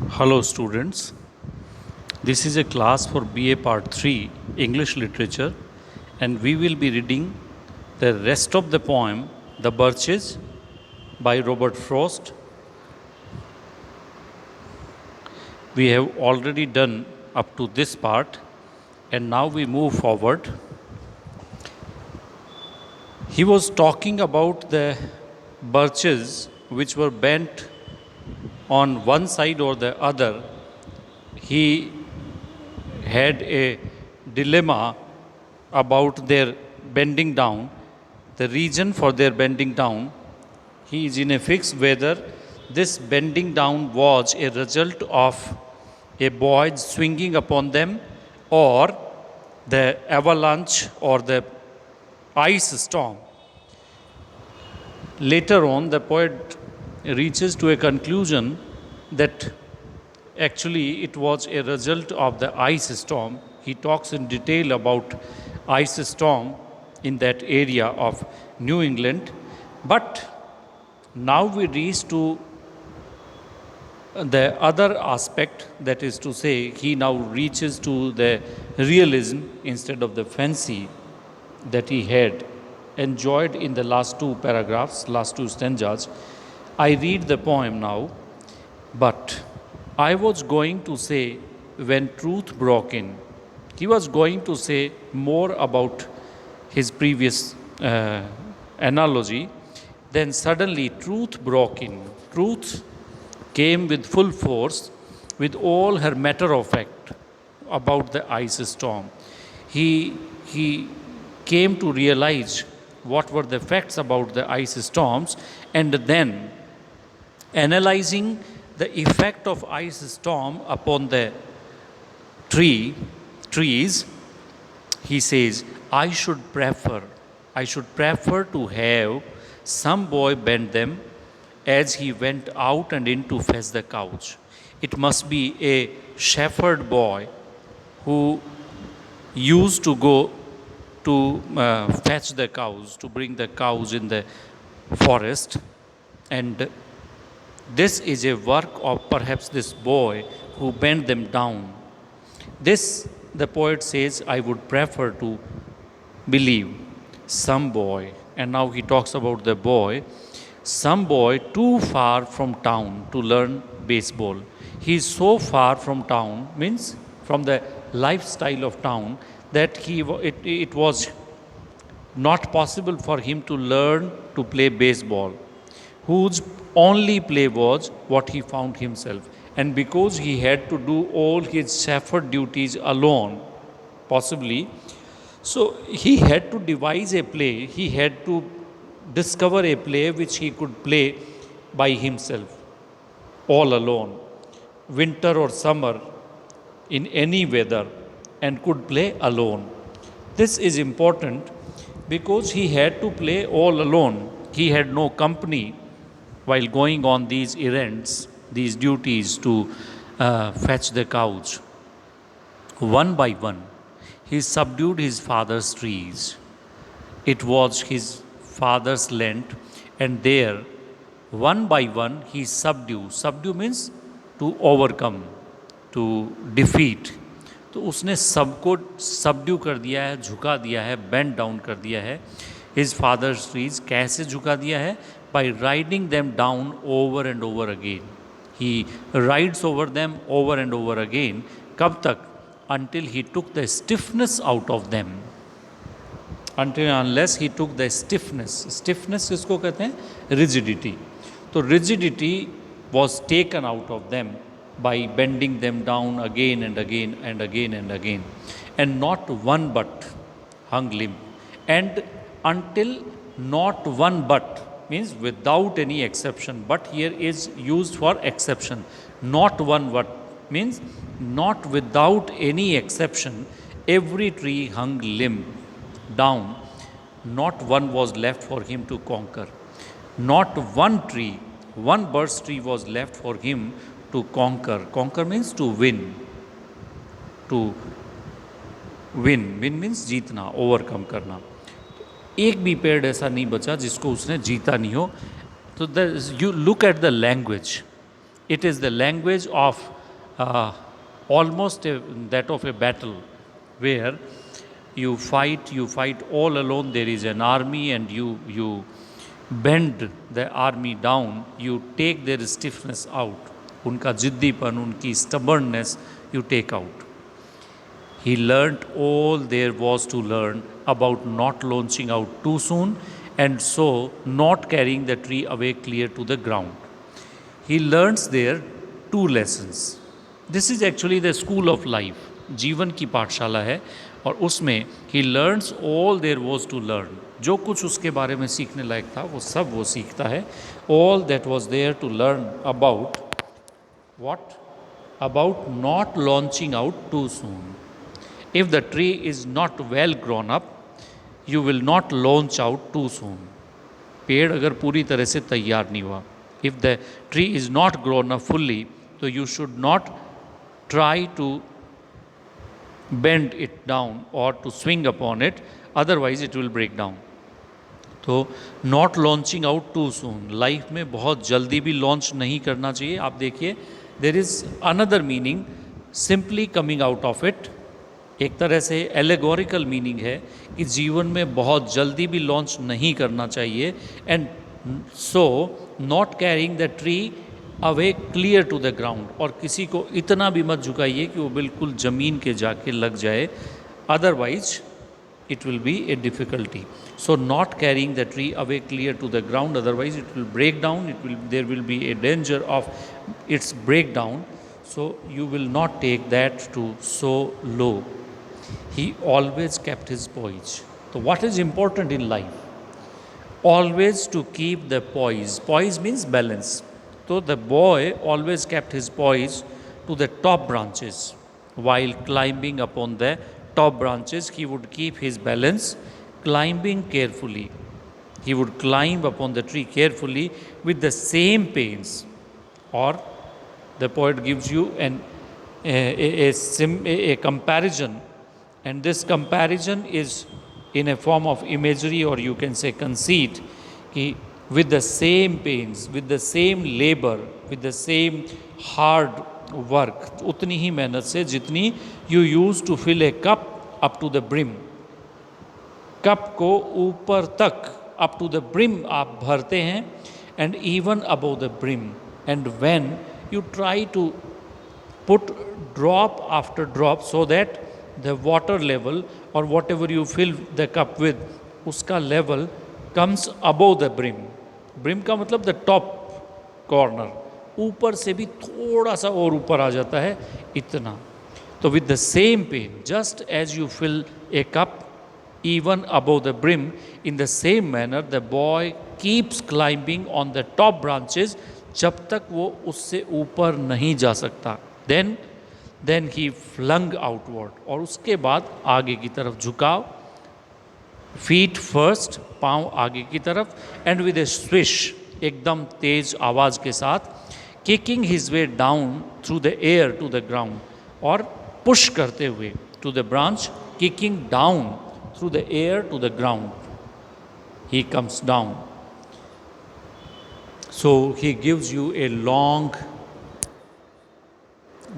Hello students, this is a class for BA Part 3 English Literature and we will be reading the rest of the poem The Birches by Robert Frost. We have already done up to this part and now we move forward. He was talking about the birches which were bent on one side or the other. He had a dilemma about their bending down, the reason for their bending down. He is in a fix whether this bending down was a result of a boy swinging upon them or the avalanche or the ice storm. Later on, the poet reaches to a conclusion that actually it was a result of the ice storm. He talks in detail about ice storm in that area of New England. But now we reach to the other aspect, that is to say, he now reaches to the realism instead of the fancy that he had enjoyed in the last two paragraphs, last two stanzas. I read the poem now. But I was going to say, when truth broke in, he was going to say more about his previous analogy. Then suddenly truth broke in. Truth came with full force, with all her matter of fact about the ice storm. He came to realize what were the facts about the ice storms, and then analyzing the effect of ice storm upon the trees, he says, I should prefer to have some boy bend them as he went out and in to fetch the cows. It must be a shepherd boy who used to go to fetch the cows, to bring the cows in the forest. And this is a work of perhaps this boy who bent them down. This, the poet says, I would prefer to believe some boy. And now he talks about the boy. Some boy too far from town to learn baseball. He is so far from town, means from the lifestyle of town, that it was not possible for him to learn to play baseball, whose only play was what he found himself. And because he had to do all his shepherd duties alone, possibly, so he had to devise a play, he had to discover a play which he could play by himself, all alone, winter or summer, in any weather, and could play alone. This is important because he had to play all alone. He had no company while going on these errands, these duties to fetch the cows. One by one, he subdued his father's trees. It was his father's land, and there, one by one, he subdued. Subdue means to overcome, to defeat. तो उसने सबको subdue कर दिया है, झुका दिया है, bend down कर दिया है. हिज फादर्स ट्रीज कैसे झुका दिया है? By riding them down over and over again. He rides over them over and over again. कब तक? Until he took the stiffness out of them. Until unless he took the stiffness. Stiffness इसको कहते हैं? Rigidity. तो rigidity was taken out of them by bending them down again and again and again and again. And not one but hung limp. And until not one but means without any exception, but here is used for exception. Not one but means not without any exception, every tree hung limb down. Not one was left for him to conquer. Not one tree, one birch tree was left for him to conquer. Conquer means to win. To win. Win means जीतना, overcome करना. एक भी पेड़ ऐसा नहीं बचा जिसको उसने जीता नहीं हो. So you look at the language. It is the language of uh, almost that of a battle where you fight all alone. There is an army, and you bend the army down. You take their stiffness out. उनका जिद्दीपन, उनकी stubbornness you take out. He learnt all there was to learn about not launching out too soon, and so not carrying the tree away clear to the ground. He learns there two lessons. This is actually the school of life. जीवन की पाठशाला है, और उसमें he learns all there was to learn. जो कुछ उसके बारे में सीखने लायक था वो सब वो सीखता है. All that was there to learn about what? About not launching out too soon. If the tree is not well grown up, you will not launch out too soon. पेड़ अगर पूरी तरह से तैयार नहीं हुआ, if the tree is not grown up fully, so you should not try to bend it down or to swing upon it, otherwise it will break down. तो not launching out too soon, life में बहुत जल्दी भी launch नहीं करना चाहिए. आप देखिए, there is another meaning, simply coming out of it. एक तरह से एलेगोरिकल मीनिंग है कि जीवन में बहुत जल्दी भी लॉन्च नहीं करना चाहिए. And so not carrying the tree away clear to the ground, और किसी को इतना भी मत झुकाइए कि वो बिल्कुल ज़मीन के जाके लग जाए, otherwise it will be a difficulty. So not carrying the tree away clear to the ground, otherwise it will break down. There will be a danger of its breakdown. So you will not take that to so low. He always kept his poise. So what is important in life? Always to keep the poise. Poise means balance. So the boy always kept his poise to the top branches. While climbing upon the top branches, he would keep his balance, climbing carefully. He would climb upon the tree carefully with the same pains. Or the poet gives you a comparison, and this comparison is in a form of imagery, or you can say conceit, कि with the same pains, with the same labor, with the same hard work, उतनी ही मेहनत से जितनी you use to fill a cup up to the brim. Cup को ऊपर तक up to the brim आप भरते हैं, and even above the brim. And when you try to put drop after drop so that the water level or whatever you fill the cup with, उसका level comes above the brim. Brim का मतलब the top corner, ऊपर से भी थोड़ा सा और ऊपर आ जाता है, इतना. तो with the same pen, just as you fill a cup even above the brim, in the same manner the boy keeps climbing on the top branches जब तक वो उससे ऊपर नहीं जा सकता. then he flung outward, और उसके बाद आगे की तरफ झुकाव, feet first, पाँव आगे की तरफ, and with a swish, एकदम तेज आवाज़ के साथ, kicking his way down through the air to the ground, और पुश करते हुए to the branch, kicking down through the air to the ground, he comes down. So he gives you a long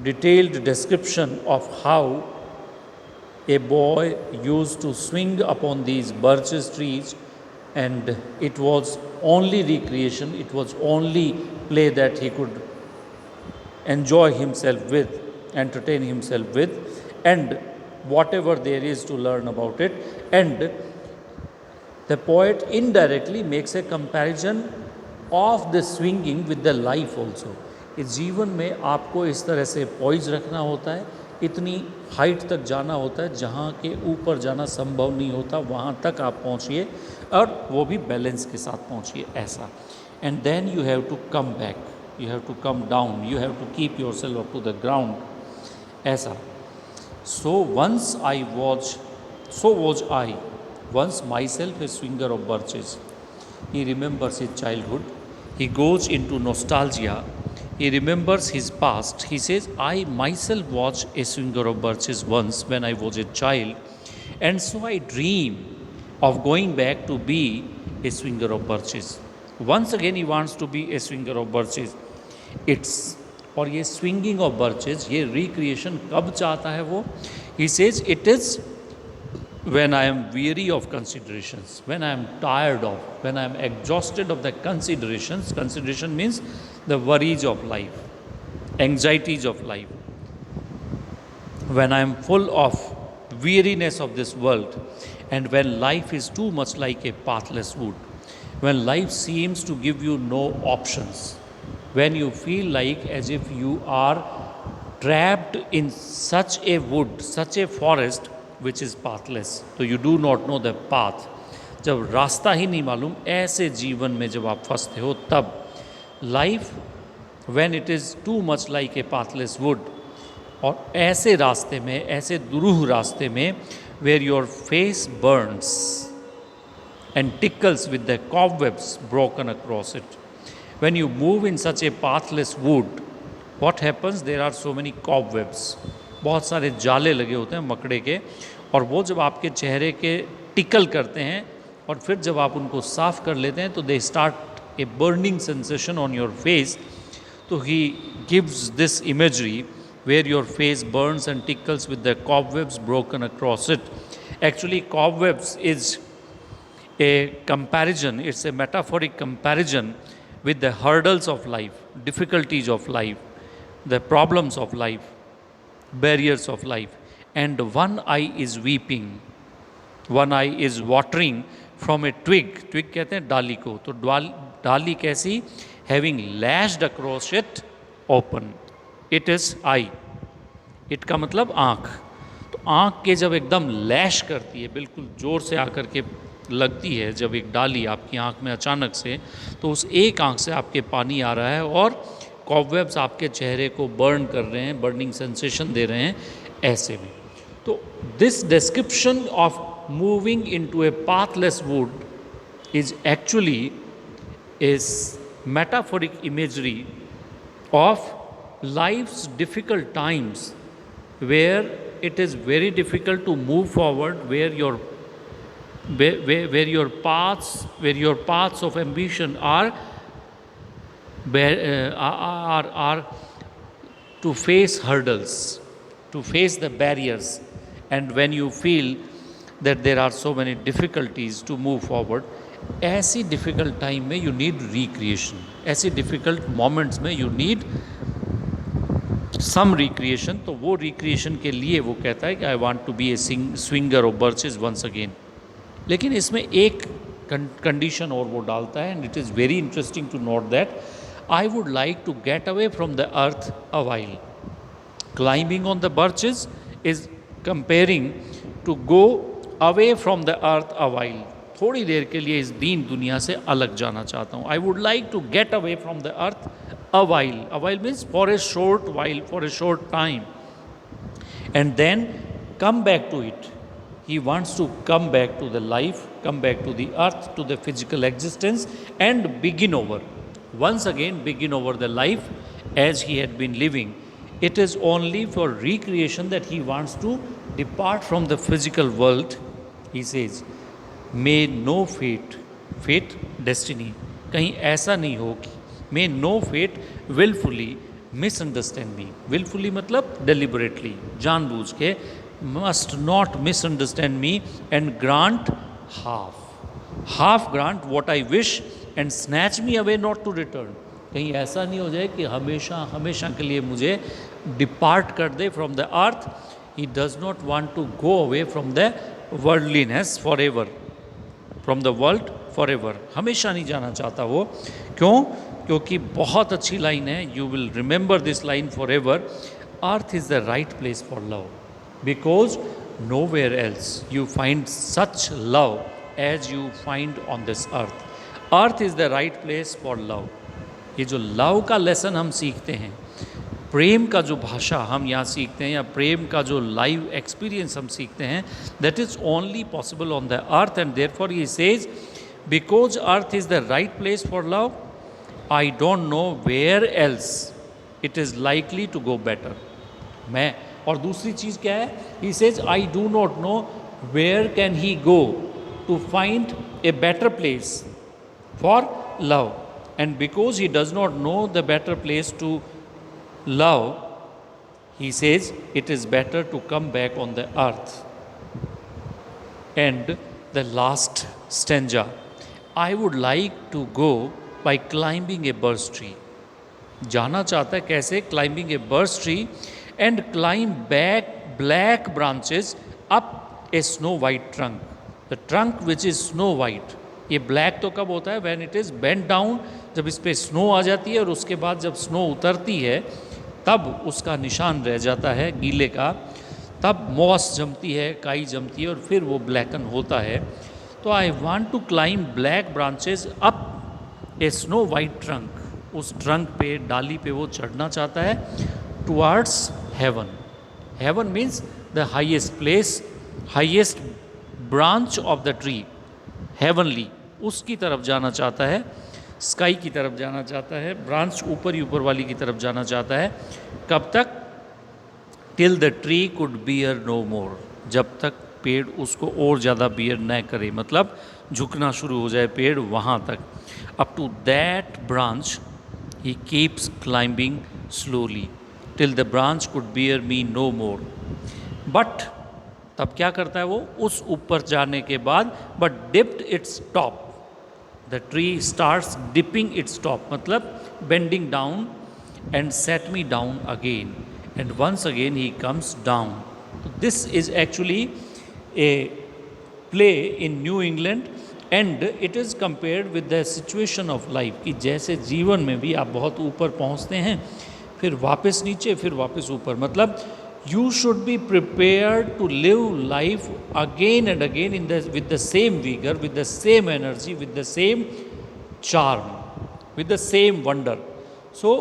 detailed description of how a boy used to swing upon these birches trees, and it was only recreation, it was only play that he could enjoy himself with, entertain himself with, and whatever there is to learn about it. And the poet indirectly makes a comparison of the swinging with the life also. इस जीवन में आपको इस तरह से poise रखना होता है, इतनी हाइट तक जाना होता है जहाँ के ऊपर जाना संभव नहीं होता, वहाँ तक आप पहुँचिए, और वो भी बैलेंस के साथ पहुँचिए, ऐसा. And then you have to come back, you have to come down, you have to keep yourself up to the ground, ऐसा. So was I once myself a swinger of birches. He remembers his childhood. He goes into nostalgia. He remembers his past. He says, I myself was a swinger of birches once when I was a child. And so I dream of going back to be a swinger of birches. Once again he wants to be a swinger of birches. It's और ये swinging of बर्चेज, ये recreation कब चाहता है वो? He says it is when I am weary of considerations, when I am tired of, when I am exhausted of the considerations. Consideration means the worries of life, anxieties of life. When I am full of weariness of this world, and when life is too much like a pathless wood, when life seems to give you no options, when you feel like as if you are trapped in such a wood, such a forest which is pathless, so you do not know the path. जब रास्ता ही नहीं मालूम, ऐसे जीवन में जब आप फंसते हो, तब life when it is too much like a pathless wood, और ऐसे रास्ते में, ऐसे दुरूह रास्ते में, where your face burns and tickles with the cobwebs broken across it. When you move in such a pathless wood, what happens? There are so many cobwebs. बहुत सारे जाले लगे होते हैं मकड़े के, और वो जब आपके चेहरे के टिकल करते हैं और फिर जब आप उनको साफ कर लेते हैं तो they start a burning sensation on your face. तो he gives this imagery where your face burns and tickles with the cobwebs broken across it. Actually, cobwebs is a comparison, it's a metaphoric comparison with the hurdles of life, difficulties of life, the problems of life, barriers of life. And one eye is weeping, one eye is watering from a twig. Twig कहते हैं डाली को. तो डाली कैसी? Having lashed across it open. It is I. It का मतलब आँख. तो आँख के जब एकदम लैश करती है, बिल्कुल ज़ोर से आकर के लगती है जब एक डाली आपकी आँख में अचानक से, तो उस एक आँख से आपके पानी आ रहा है और कॉबवेब्स आपके चेहरे को बर्न कर रहे हैं, बर्निंग सेंसेशन दे रहे हैं, ऐसे में. तो this description of moving into A pathless would is actually is metaphoric imagery of life's difficult times, where it is very difficult to move forward, where your paths of ambition are to face hurdles, to face the barriers, and when you feel that there are so many difficulties to move forward, ऐसी difficult time में you need recreation. ऐसी difficult moments में you need some recreation. तो वो recreation के लिए वो कहता है कि I want to be a swinger of birches once again. लेकिन इसमें एक कंडीशन और वो डालता है, and it is very interesting to note that I would like to get away from the earth a while. Climbing on the birches is comparing to go away from the earth a while. थोड़ी देर के लिए इस दीन दुनिया से अलग जाना चाहता हूँ. I would like to get away from the earth a while. A while means for a short while, for a short time, and then come back to it. He wants to come back to the life, come back to the earth, to the physical existence, and begin over once again, begin over the life as he had been living. It is only for recreation that he wants to depart from the physical world. He says, may no fate destiny, कहीं ऐसा नहीं हो कि may no fate willfully misunderstand me. willfully मतलब deliberately, जानबूझ के, must not misunderstand me and grant half grant what I wish and snatch me away not to return. कहीं ऐसा नहीं हो जाए कि हमेशा हमेशा के लिए मुझे डिपार्ट कर दे from the earth. He does not want to go away from the worldliness forever, from the world forever. हमेशा नहीं जाना चाहता वो. क्यों? क्योंकि बहुत अच्छी लाइन है, you will remember this line forever. Earth is the right place for love, because know where else you find such love as you find on this earth. Earth is the right place for love. ये जो love का lesson हम सीखते हैं, प्रेम का जो भाषा हम यहाँ सीखते हैं, या प्रेम का जो लाइव एक्सपीरियंस हम सीखते हैं, that is only possible on the earth. And therefore he says, because earth is the right place for love, I don't know where else it is likely to go better. मैं, और दूसरी चीज़ क्या है? He says, I do not know where can he go to find a better place for love. And because he does not know the better place to love, he says, it is better to come back on the earth. And the last stanza, I would like to go by climbing a birch tree. जाना चाहता है कैसे? Climbing A birch tree and climb back black branches up a snow white trunk, the trunk which is snow white. ये black तो कब होता है? When it is bend down, जब इस पर स्नो आ जाती है और उसके बाद जब स्नो उतरती है तब उसका निशान रह जाता है गीले का, तब मॉस जमती है, काई जमती है और फिर वो ब्लैकन होता है. तो I want to climb black branches up a snow white trunk, उस ट्रंक पे, डाली पे वो चढ़ना चाहता है. Towards heaven, heaven means the highest place, highest branch of the tree, heavenly, उसकी तरफ जाना चाहता है, स्काई की तरफ जाना चाहता है, ब्रांच ऊपर ही ऊपर वाली की तरफ जाना चाहता है. कब तक? Till the tree could bear no more, जब तक पेड़ उसको और ज़्यादा बियर न करे, मतलब झुकना शुरू हो जाए पेड़, वहाँ तक. Up to that branch he keeps climbing slowly till the branch could bear me no more. But तब क्या करता है वो? उस ऊपर जाने के बाद, but dipped its top, the tree starts dipping its top, मतलब bending down and set me down again, and once again he comes down. This is actually a play in New England and it is compared with the situation of life, कि जैसे जीवन में भी आप बहुत ऊपर पहुंचते हैं, फिर वापस नीचे, फिर वापस ऊपर, मतलब you should be prepared to live life again and again in the with the same vigour, with the same energy, with the same charm, with the same wonder. So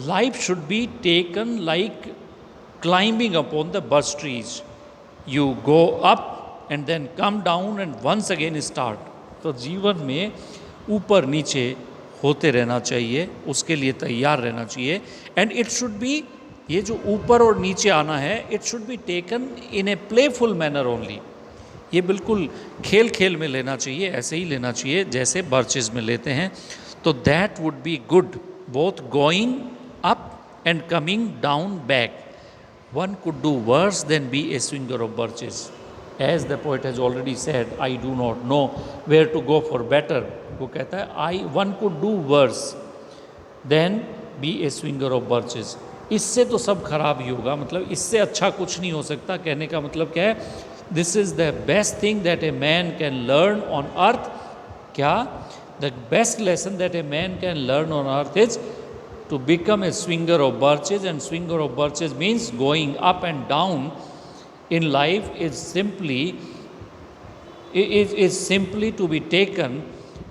life should be taken like climbing upon the birch trees. You go up and then come down and once again start. तो जीवन में ऊपर नीचे होते रहना चाहिए, उसके लिए तैयार रहना चाहिए. एंड इट शुड बी, ये जो ऊपर और नीचे आना है, it should be taken in A playful manner only. ये बिल्कुल खेल खेल में लेना चाहिए, ऐसे ही लेना चाहिए जैसे बर्चेज में लेते हैं. तो that would be good, both going up and coming down back. One could do worse than be a swinger of birches. As the poet has already said, I do not know where to go for better. वो कहता है one could do worse than be a swinger of birches. इससे तो सब खराब ही होगा, मतलब इससे अच्छा कुछ नहीं हो सकता. कहने का मतलब क्या है? This is the best thing that a man can learn on earth. क्या? The best lesson that a man can learn on earth is to become a swinger of birches, and swinger of birches means going up and down in life is simply to be taken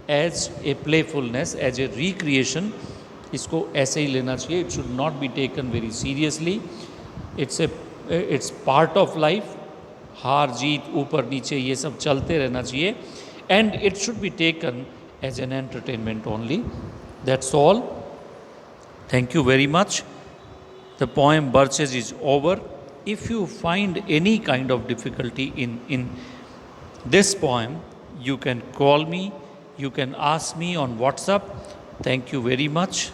as a playfulness, as a recreation. इसको ऐसे ही लेना चाहिए. It should not be taken very seriously. It's part of life. हार जीत, ऊपर नीचे, ये सब चलते रहना चाहिए. And it should be taken as an entertainment only. That's all. Thank you very much. The poem Birches is over. If you find any kind of difficulty in this poem, you can call me, you can ask me on WhatsApp. Thank you very much.